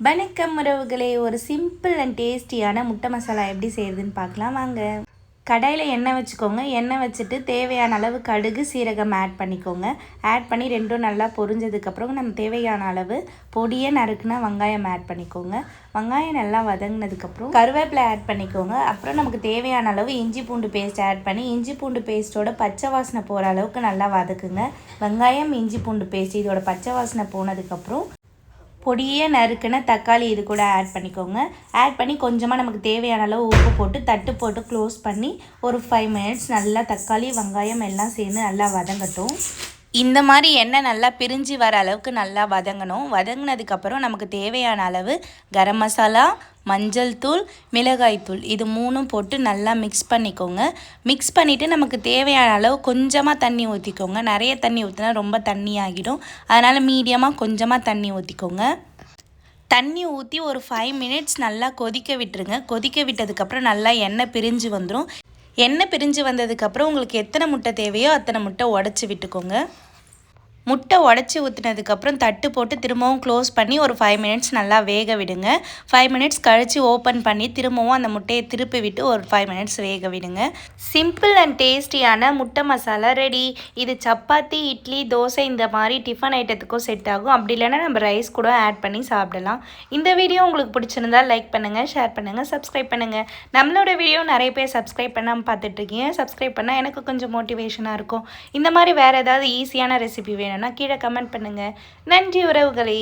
வணக்கம் உறவுகளே, ஒரு சிம்பிள் அண்ட் டேஸ்டியான முட்டை மசாலா எப்படி செய்கிறதுன்னு பார்க்கலாம் வாங்க. கடாயில் எண்ணெய் வச்சுக்கோங்க. எண்ணெய் வச்சுட்டு தேவையான அளவு கடுகு சீரகம் ஆட் பண்ணிக்கோங்க. ஆட் பண்ணி ரெண்டும் நல்லா பொரிஞ்சதுக்கப்புறம் நம்ம தேவையான அளவு பொடியை நறுக்குனா வெங்காயம் ஆட் பண்ணிக்கோங்க. வெங்காயம் நல்லா வதங்கினதுக்கப்புறம் கருவேப்பிலை ஆட் பண்ணிக்கோங்க. அப்புறம் நமக்கு தேவையான அளவு இஞ்சி பூண்டு பேஸ்ட் ஆட் பண்ணி இஞ்சி பூண்டு பேஸ்ட்டோட பச்சை வாசனை போகிற அளவுக்கு நல்லா வதக்குங்க. வெங்காயம் இஞ்சி பூண்டு பேஸ்ட் இதோட பச்சை வாசனை போனதுக்கப்புறம் பொடியே நறுக்குன தக்காளி இது கூட ஆட் பண்ணிக்கோங்க. ஆட் பண்ணி கொஞ்சமாக நமக்கு தேவையான அளவு உப்பு போட்டு தட்டு போட்டு க்ளோஸ் பண்ணி ஒரு 5 மினிட்ஸ் நல்லா தக்காளி வெங்காயம் எல்லாம் சேர்ந்து நல்லா வதங்கட்டும். இந்த மாதிரி எண்ணெய் நல்லா பிரிஞ்சு வர அளவுக்கு நல்லா வதங்கணும். வதங்கினதுக்கப்புறம் நமக்கு தேவையான அளவு கரம் மசாலா, மஞ்சள் தூள், மிளகாய் தூள் இது 3ம் போட்டு நல்லா மிக்ஸ் பண்ணிக்கோங்க. மிக்ஸ் பண்ணிவிட்டு நமக்கு தேவையான அளவு கொஞ்சமாக தண்ணி ஊற்றிக்கோங்க. நிறைய தண்ணி ஊற்றினா ரொம்ப தண்ணி ஆகிடும். அதனால் மீடியமாக கொஞ்சமாக தண்ணி ஊற்றிக்கோங்க. தண்ணி ஊற்றி ஒரு 5 மினிட்ஸ் நல்லா கொதிக்க விட்டுருங்க. கொதிக்க விட்டதுக்கப்புறம் நல்லா எண்ணெய் பிரிஞ்சு வந்துடும். எண்ணெய் பிரிஞ்சு வந்ததுக்கப்புறம் உங்களுக்கு எத்தனை முட்டை தேவையோ அத்தனை முட்டை உடச்சி விட்டுக்கோங்க. முட்டை உடச்சி ஊற்றினதுக்கப்புறம் தட்டு போட்டு திரும்பவும் க்ளோஸ் பண்ணி ஒரு 5 மினிட்ஸ் நல்லா வேக விடுங்க. 5 மினிட்ஸ் கழித்து ஓப்பன் பண்ணி திரும்பவும் அந்த முட்டையை திருப்பி விட்டு ஒரு 5 மினிட்ஸ் வேக விடுங்க. சிம்பிள் அண்ட் டேஸ்டியான முட்டை மசாலா ரெடி. இது சப்பாத்தி, இட்லி, தோசை இந்த மாதிரி டிஃபன் ஐட்டத்துக்கும் செட் ஆகும். அப்படி இல்லைன்னா நம்ம ரைஸ் கூட ஆட் பண்ணி சாப்பிடலாம். இந்த வீடியோ உங்களுக்கு பிடிச்சிருந்தா லைக் பண்ணுங்கள், ஷேர் பண்ணுங்கள், சப்ஸ்கிரைப் பண்ணுங்கள். நம்மளோட வீடியோ நிறைய பேர் சப்ஸ்கிரைப் பண்ணாமல் பார்த்துட்ருக்கீங்க. சப்ஸ்கிரைப் பண்ணால் எனக்கு கொஞ்சம் மோட்டிவேஷனாக இருக்கும். இந்த மாதிரி வேறு ஏதாவது ஈஸியான ரெசிபி வேணும்னா கீழே கமெண்ட் பண்ணுங்கள். நன்றி உறவுகளே.